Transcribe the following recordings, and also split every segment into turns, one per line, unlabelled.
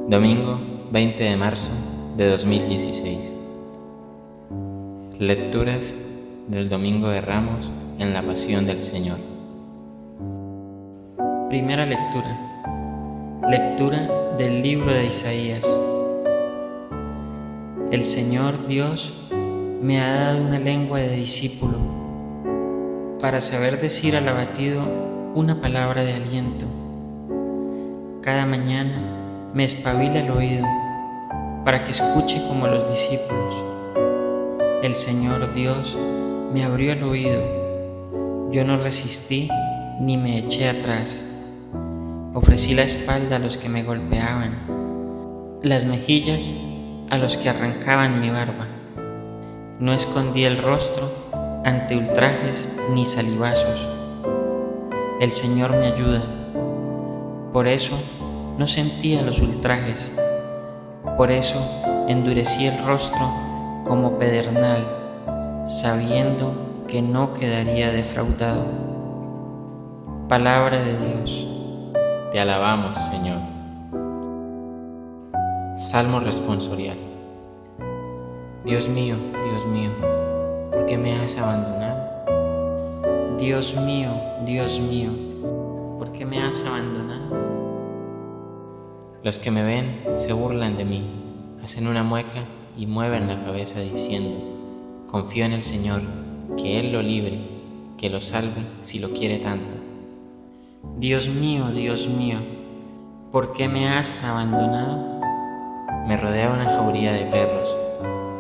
Domingo 20 de marzo de 2016. Lecturas del Domingo de Ramos en la Pasión del Señor.
Primera lectura. Lectura del libro de Isaías. El Señor Dios me ha dado una lengua de discípulo para saber decir al abatido una palabra de aliento. Cada mañana me espabila el oído para que escuche como los discípulos. El Señor Dios me abrió el oído. Yo no resistí ni me eché atrás. Ofrecí la espalda a los que me golpeaban, las mejillas a los que arrancaban mi barba. No escondí el rostro ante ultrajes ni salivazos. El Señor me ayuda. Por eso no sentía los ultrajes. Por eso endurecí el rostro como pedernal, sabiendo que no quedaría defraudado. Palabra de Dios.
Te alabamos, Señor. Salmo responsorial. Dios mío, ¿por qué me has abandonado?
Dios mío, ¿por qué me has abandonado?
Los que me ven se burlan de mí, hacen una mueca y mueven la cabeza diciendo: confío en el Señor, que Él lo libre, que lo salve si lo quiere tanto.
Dios mío, ¿por qué me has abandonado?
Me rodea una jauría de perros,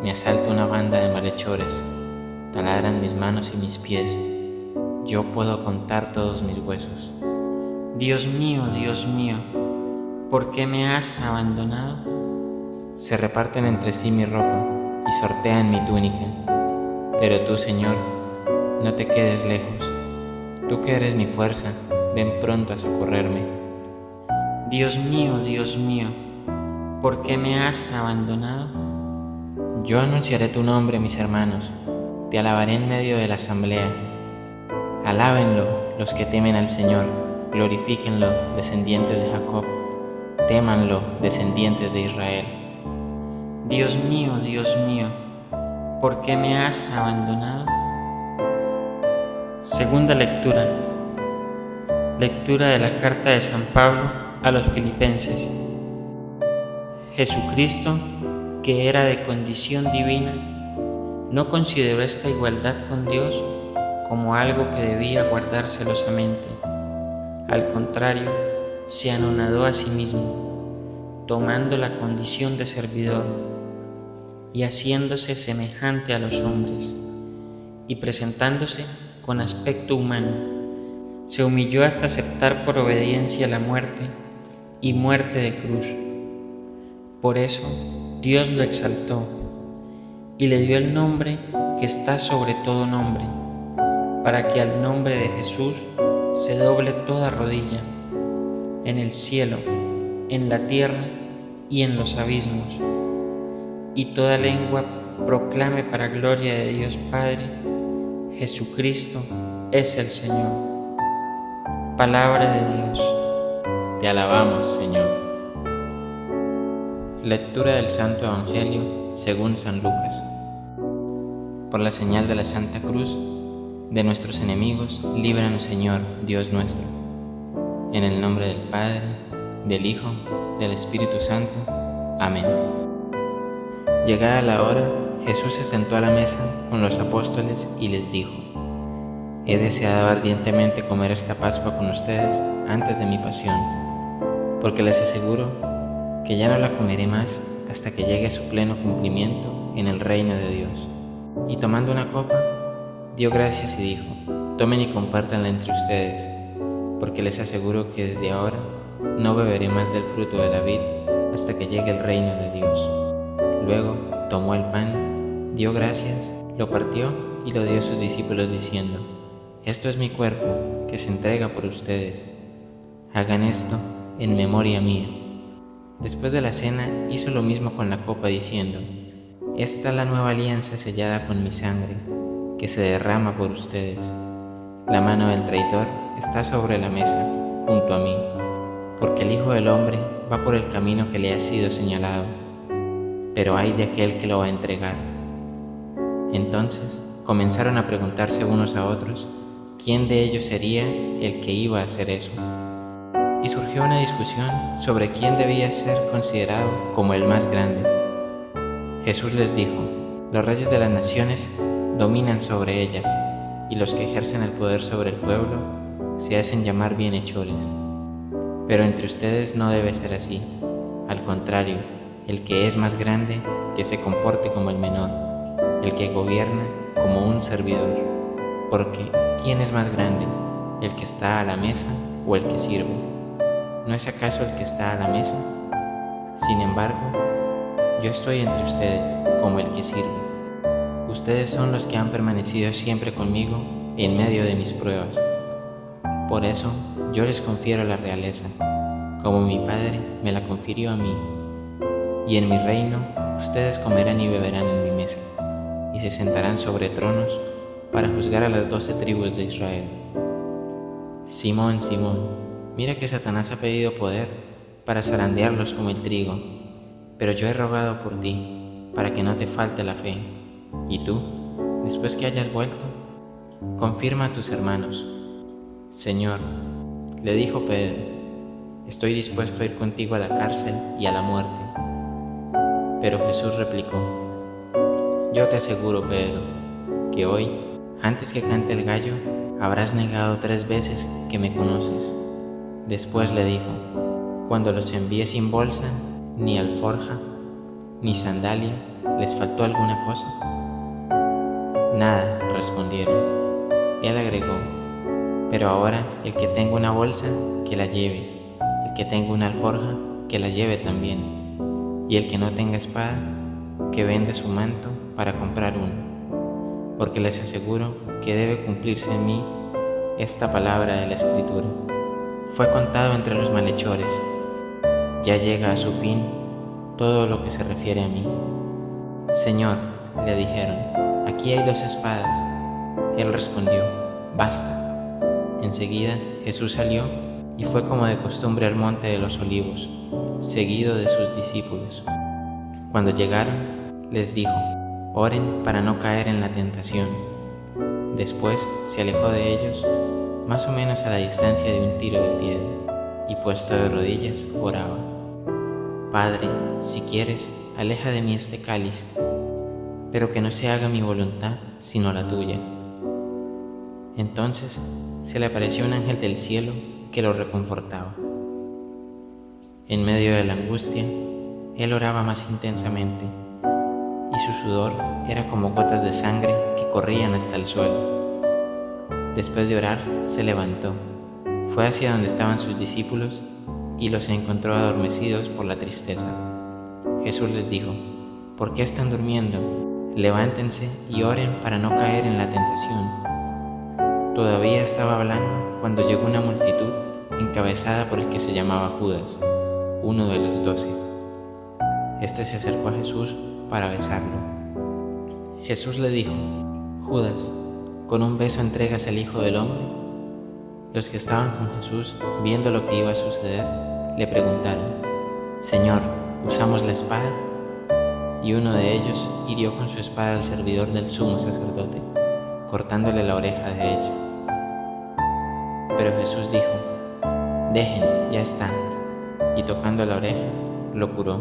me asalta una banda de malhechores, taladran mis manos y mis pies, yo puedo contar todos mis huesos.
Dios mío, ¿por qué me has abandonado?
Se reparten entre sí mi ropa y sortean mi túnica, pero tú, Señor, no te quedes lejos. Tú que eres mi fuerza, ven pronto a socorrerme.
Dios mío, ¿por qué me has abandonado?
Yo anunciaré tu nombre a mis hermanos, te alabaré en medio de la asamblea. Alábenlo los que temen al Señor, glorifíquenlo, descendientes de Jacob, témanlo, descendientes de Israel.
Dios mío, ¿por qué me has abandonado? Segunda lectura. Lectura de la carta de San Pablo a los Filipenses. Jesucristo, que era de condición divina, no consideró esta igualdad con Dios como algo que debía guardar celosamente. Al contrario, se anonadó a sí mismo, tomando la condición de servidor y haciéndose semejante a los hombres, y presentándose con aspecto humano, se humilló hasta aceptar por obediencia la muerte y muerte de cruz. Por eso Dios lo exaltó y le dio el nombre que está sobre todo nombre, para que al nombre de Jesús se doble toda rodilla, en el cielo, en la tierra y en los abismos, y toda lengua proclame para gloria de Dios Padre: Jesucristo es el Señor. Palabra de Dios.
Te alabamos, Señor. Lectura del Santo Evangelio según San Lucas. Por la señal de la Santa Cruz, de nuestros enemigos, líbranos, Señor, Dios nuestro. En el nombre del Padre, del Hijo, del Espíritu Santo. Amén. Llegada la hora, Jesús se sentó a la mesa con los apóstoles y les dijo: he deseado ardientemente comer esta Pascua con ustedes antes de mi pasión, porque les aseguro que ya no la comeré más hasta que llegue a su pleno cumplimiento en el reino de Dios. Y tomando una copa, dio gracias y dijo: tomen y compártanla entre ustedes, porque les aseguro que desde ahora no beberé más del fruto de la vid hasta que llegue el reino de Dios. Luego tomó el pan, dio gracias, lo partió y lo dio a sus discípulos diciendo: esto es mi cuerpo, que se entrega por ustedes. Hagan esto en memoria mía. Después de la cena hizo lo mismo con la copa diciendo: esta es la nueva alianza sellada con mi sangre, que se derrama por ustedes. La mano del traidor está sobre la mesa, junto a mí, porque el Hijo del Hombre va por el camino que le ha sido señalado, pero ay de aquel que lo va a entregar. Entonces comenzaron a preguntarse unos a otros quién de ellos sería el que iba a hacer eso. Y surgió una discusión sobre quién debía ser considerado como el más grande. Jesús les dijo: los reyes de las naciones dominan sobre ellas, y los que ejercen el poder sobre el pueblo se hacen llamar bienhechores. Pero entre ustedes no debe ser así. Al contrario, el que es más grande, que se comporte como el menor, el que gobierna como un servidor. Porque, ¿quién es más grande, el que está a la mesa o el que sirve? ¿No es acaso el que está a la mesa? Sin embargo, yo estoy entre ustedes como el que sirve. Ustedes son los que han permanecido siempre conmigo en medio de mis pruebas. Por eso yo les confiero la realeza, como mi Padre me la confirió a mí. Y en mi reino ustedes comerán y beberán en mi mesa, y se sentarán sobre tronos para juzgar a las 12 tribus de Israel. Simón, Simón, mira que Satanás ha pedido poder para zarandearlos como el trigo, pero yo he rogado por ti, para que no te falte la fe. Y tú, después que hayas vuelto, confirma a tus hermanos. Señor, le dijo Pedro, estoy dispuesto a ir contigo a la cárcel y a la muerte. Pero Jesús replicó: yo te aseguro, Pedro, que hoy, antes que cante el gallo, habrás negado 3 veces que me conoces. Después le dijo: cuando los envié sin bolsa, ni alforja, ni sandalia, ¿les faltó alguna cosa? Nada, respondieron. Él agregó: pero ahora el que tenga una bolsa, que la lleve; el que tenga una alforja, que la lleve también; y el que no tenga espada, que venda su manto para comprar uno. Porque les aseguro que debe cumplirse en mí esta palabra de la Escritura: fue contado entre los malhechores. Ya llega a su fin todo lo que se refiere a mí. Señor, le dijeron, aquí hay 2 espadas. Él respondió: basta. Enseguida Jesús salió y fue como de costumbre al monte de los Olivos, seguido de sus discípulos. Cuando llegaron, les dijo: oren para no caer en la tentación. Después se alejó de ellos, más o menos a la distancia de un tiro de piedra, y puesto de rodillas oraba: Padre, si quieres, aleja de mí este cáliz, pero que no se haga mi voluntad, sino la tuya. Entonces se le apareció un ángel del cielo que lo reconfortaba. En medio de la angustia, él oraba más intensamente, y su sudor era como gotas de sangre que corrían hasta el suelo. Después de orar, se levantó, fue hacia donde estaban sus discípulos y los encontró adormecidos por la tristeza. Jesús les dijo: ¿por qué están durmiendo? Levántense y oren para no caer en la tentación. Todavía estaba hablando cuando llegó una multitud encabezada por el que se llamaba Judas, uno de los 12. Este se acercó a Jesús para besarlo. Jesús le dijo: Judas, ¿con un beso entregas al Hijo del Hombre? Los que estaban con Jesús, viendo lo que iba a suceder, le preguntaron: Señor, ¿usamos la espada? Y uno de ellos hirió con su espada al servidor del sumo sacerdote, cortándole la oreja derecha. Pero Jesús dijo: dejen, ya está, y tocando la oreja, lo curó.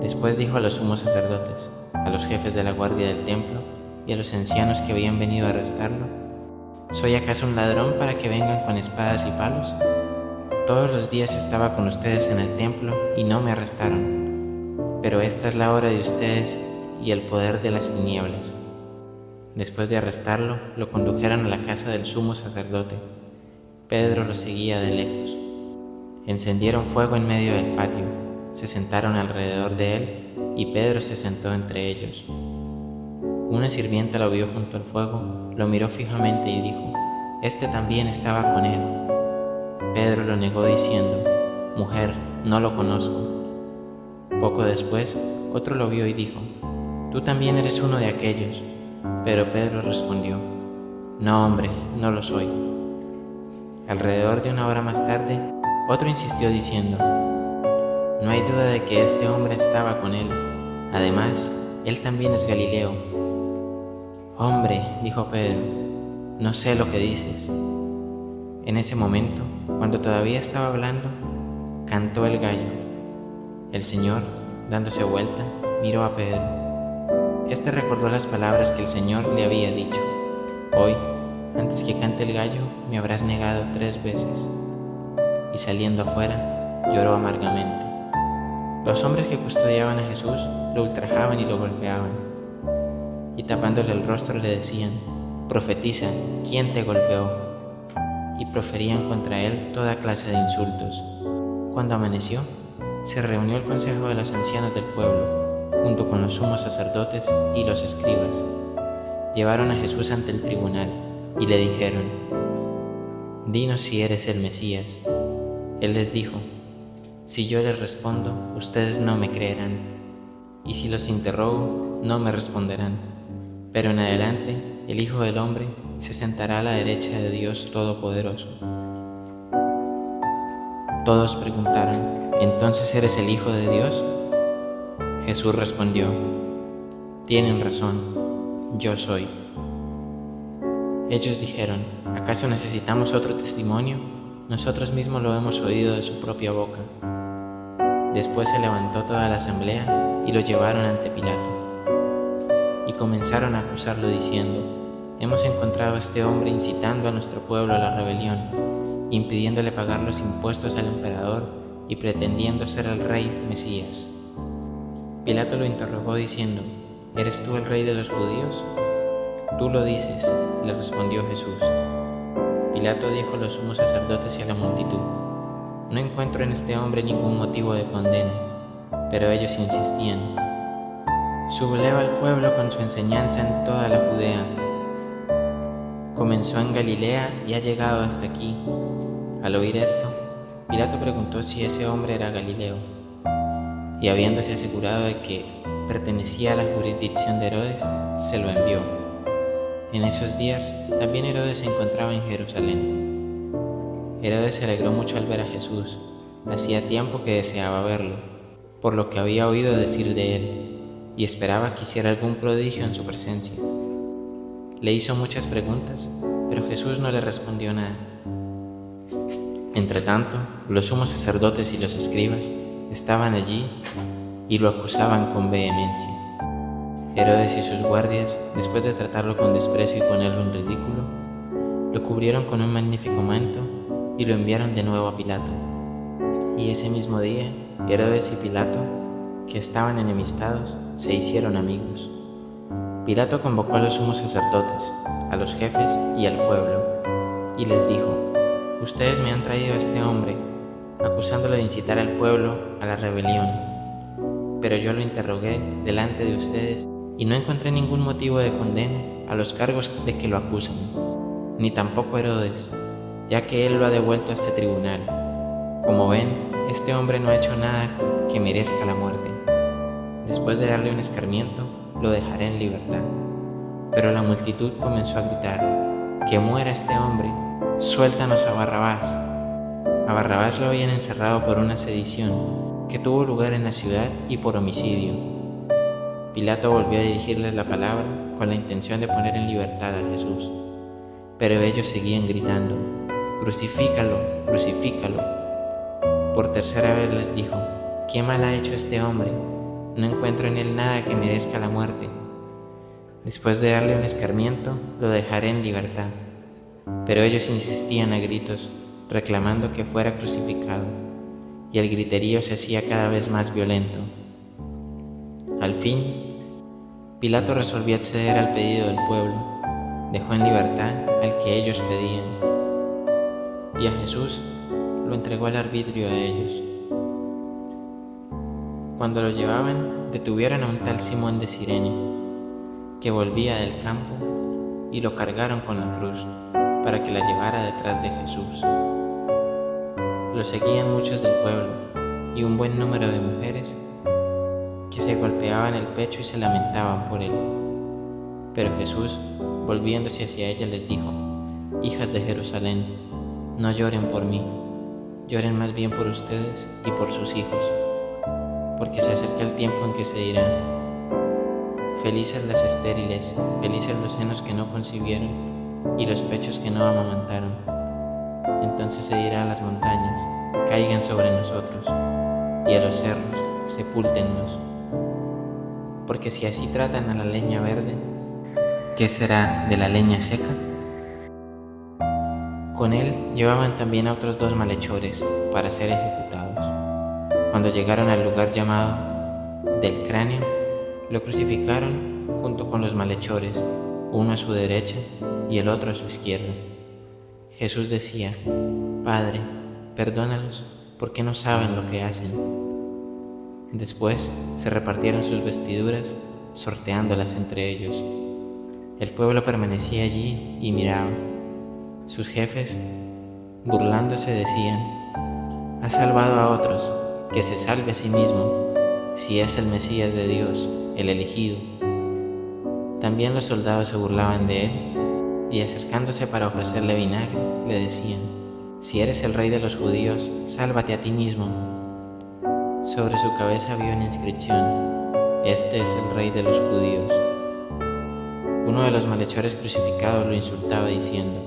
Después dijo a los sumos sacerdotes, a los jefes de la guardia del templo y a los ancianos que habían venido a arrestarlo: ¿soy acaso un ladrón para que vengan con espadas y palos? Todos los días estaba con ustedes en el templo y no me arrestaron, pero esta es la hora de ustedes y el poder de las tinieblas. Después de arrestarlo, lo condujeron a la casa del sumo sacerdote. Pedro lo seguía de lejos. Encendieron fuego en medio del patio, se sentaron alrededor de él y Pedro se sentó entre ellos. Una sirvienta lo vio junto al fuego, lo miró fijamente y dijo: este también estaba con él. Pedro lo negó diciendo: mujer, no lo conozco. Poco después, otro lo vio y dijo: tú también eres uno de aquellos. Pero Pedro respondió: no, hombre, no lo soy. Alrededor de 1 hora más tarde, otro insistió diciendo: hay duda de que este hombre estaba con él. Además, él también es Galileo. Hombre, dijo Pedro, no sé lo que dices. En ese momento, cuando todavía estaba hablando, cantó el gallo. El Señor, dándose vuelta, miró a Pedro. Este recordó las palabras que el Señor le había dicho: hoy, antes que cante el gallo, me habrás negado 3 veces. Y saliendo afuera, lloró amargamente. Los hombres que custodiaban a Jesús lo ultrajaban y lo golpeaban, y tapándole el rostro le decían: profetiza, ¿quién te golpeó? Y proferían contra él toda clase de insultos. Cuando amaneció, se reunió el consejo de los ancianos del pueblo, junto con los sumos sacerdotes y los escribas. Llevaron a Jesús ante el tribunal y le dijeron: dinos si eres el Mesías. Él les dijo: si yo les respondo, ustedes no me creerán, y si los interrogo, no me responderán. Pero en adelante, el Hijo del Hombre se sentará a la derecha de Dios Todopoderoso. Todos preguntaron: ¿entonces eres el Hijo de Dios? Jesús respondió: tienen razón, yo soy. Ellos dijeron: ¿acaso necesitamos otro testimonio? Nosotros mismos lo hemos oído de su propia boca. Después se levantó toda la asamblea y lo llevaron ante Pilato. Y comenzaron a acusarlo diciendo: hemos encontrado a este hombre incitando a nuestro pueblo a la rebelión, impidiéndole pagar los impuestos al emperador y pretendiendo ser el rey Mesías. Pilato lo interrogó diciendo: ¿eres tú el rey de los judíos? Tú lo dices, le respondió Jesús. Pilato dijo a los sumos sacerdotes y a la multitud: no encuentro en este hombre ningún motivo de condena. Pero ellos insistían: subleva al pueblo con su enseñanza en toda la Judea. Comenzó en Galilea y ha llegado hasta aquí. Al oír esto, Pilato preguntó si ese hombre era Galileo, y habiéndose asegurado de que pertenecía a la jurisdicción de Herodes, se lo envió. En esos días también Herodes se encontraba en Jerusalén. Herodes se alegró mucho al ver a Jesús. Hacía tiempo que deseaba verlo, por lo que había oído decir de él, y esperaba que hiciera algún prodigio en su presencia. Le hizo muchas preguntas, pero Jesús no le respondió nada. Entretanto, los sumos sacerdotes y los escribas estaban allí y lo acusaban con vehemencia. Herodes y sus guardias, después de tratarlo con desprecio y ponerlo en ridículo, lo cubrieron con un magnífico manto y lo enviaron de nuevo a Pilato. Y ese mismo día, Herodes y Pilato, que estaban enemistados, se hicieron amigos. Pilato convocó a los sumos sacerdotes, a los jefes y al pueblo, y les dijo: ustedes me han traído a este hombre, acusándolo de incitar al pueblo a la rebelión. Pero yo lo interrogué delante de ustedes y no encontré ningún motivo de condena a los cargos de que lo acusan, ni tampoco Herodes, ya que él lo ha devuelto a este tribunal. Como ven, este hombre no ha hecho nada que merezca la muerte. Después de darle un escarmiento, lo dejaré en libertad. Pero la multitud comenzó a gritar: ¡que muera este hombre! ¡Suéltanos a Barrabás! A Barrabás lo habían encerrado por una sedición que tuvo lugar en la ciudad y por homicidio. Pilato volvió a dirigirles la palabra con la intención de poner en libertad a Jesús. Pero ellos seguían gritando: ¡crucifícalo! ¡Crucifícalo! Por tercera vez les dijo: ¿qué mal ha hecho este hombre? No encuentro en él nada que merezca la muerte. Después de darle un escarmiento, lo dejaré en libertad. Pero ellos insistían a gritos, reclamando que fuera crucificado, y el griterío se hacía cada vez más violento. Al fin, Pilato resolvió acceder al pedido del pueblo. Dejó en libertad al que ellos pedían, y a Jesús lo entregó al arbitrio de ellos. Cuando lo llevaban, detuvieron a un tal Simón de Cirene, que volvía del campo, y lo cargaron con la cruz para que la llevara detrás de Jesús. Lo seguían muchos del pueblo y un buen número de mujeres que se golpeaban el pecho y se lamentaban por él. Pero Jesús, volviéndose hacia ellas, les dijo: hijas de Jerusalén, no lloren por mí, lloren más bien por ustedes y por sus hijos, porque se acerca el tiempo en que se dirá: felices las estériles, felices los senos que no concibieron y los pechos que no amamantaron. Entonces se dirá a las montañas: caigan sobre nosotros, y a los cerros: sepúltennos. Porque si así tratan a la leña verde, ¿qué será de la leña seca? Con él llevaban también a otros 2 malhechores para ser ejecutados. Cuando llegaron al lugar llamado del Cráneo, lo crucificaron junto con los malhechores, uno a su derecha y el otro a su izquierda. Jesús decía: Padre, perdónalos, porque no saben lo que hacen. Después se repartieron sus vestiduras, sorteándolas entre ellos. El pueblo permanecía allí y miraba. Sus jefes, burlándose, decían: ha salvado a otros, que se salve a sí mismo, si es el Mesías de Dios, el elegido. También los soldados se burlaban de él, y acercándose para ofrecerle vinagre, le decían: si eres el rey de los judíos, sálvate a ti mismo. Sobre su cabeza había una inscripción: este es el rey de los judíos. Uno de los malhechores crucificados lo insultaba diciendo: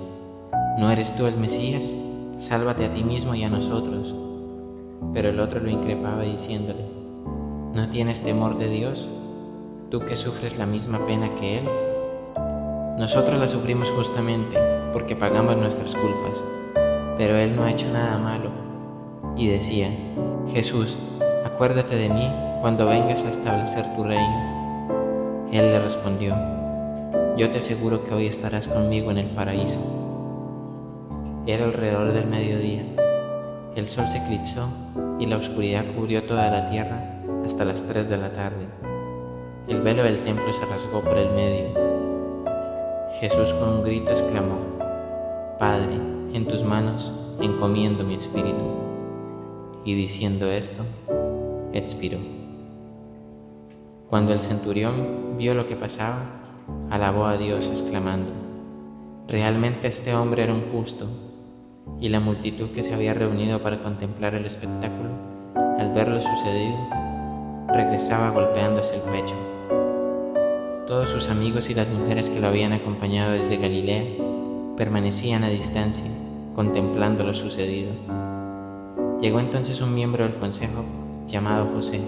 ¿no eres tú el Mesías? Sálvate a ti mismo y a nosotros. Pero el otro lo increpaba diciéndole: ¿no tienes temor de Dios, tú que sufres la misma pena que Él? Nosotros la sufrimos justamente porque pagamos nuestras culpas, pero Él no ha hecho nada malo. Y decía: Jesús, acuérdate de mí cuando vengas a establecer tu reino. Él le respondió: yo te aseguro que hoy estarás conmigo en el paraíso. Era alrededor del mediodía. El sol se eclipsó y la oscuridad cubrió toda la tierra hasta las 3 de la tarde. El velo del templo se rasgó por el medio. Jesús con un grito exclamó: Padre, en tus manos encomiendo mi espíritu. Y diciendo esto, expiró. Cuando el centurión vio lo que pasaba, alabó a Dios exclamando: realmente este hombre era un justo. Y la multitud que se había reunido para contemplar el espectáculo, al ver lo sucedido, regresaba golpeándose el pecho. Todos sus amigos y las mujeres que lo habían acompañado desde Galilea permanecían a distancia, contemplando lo sucedido. Llegó entonces un miembro del consejo llamado José,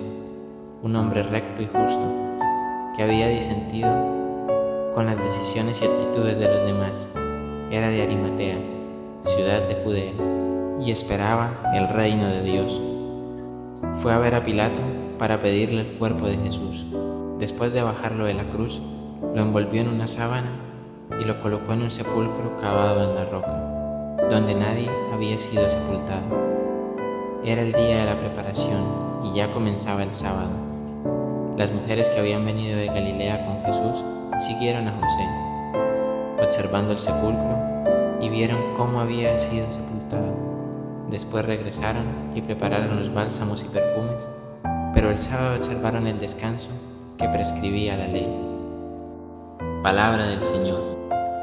un hombre recto y justo, que había disentido con las decisiones y actitudes de los demás. Era de Arimatea, ciudad de Judea, y esperaba el reino de Dios. Fue a ver a Pilato para pedirle el cuerpo de Jesús. Después de bajarlo de la cruz, lo envolvió en una sábana y lo colocó en un sepulcro cavado en la roca, donde nadie había sido sepultado. Era el día de la preparación y ya comenzaba el sábado. Las mujeres que habían venido de Galilea con Jesús siguieron a José, observando el sepulcro, y vieron cómo había sido sepultado. Después regresaron y prepararon los bálsamos y perfumes, pero el sábado observaron el descanso que prescribía la ley. Palabra del Señor.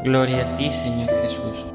Gloria a ti, Señor Jesús.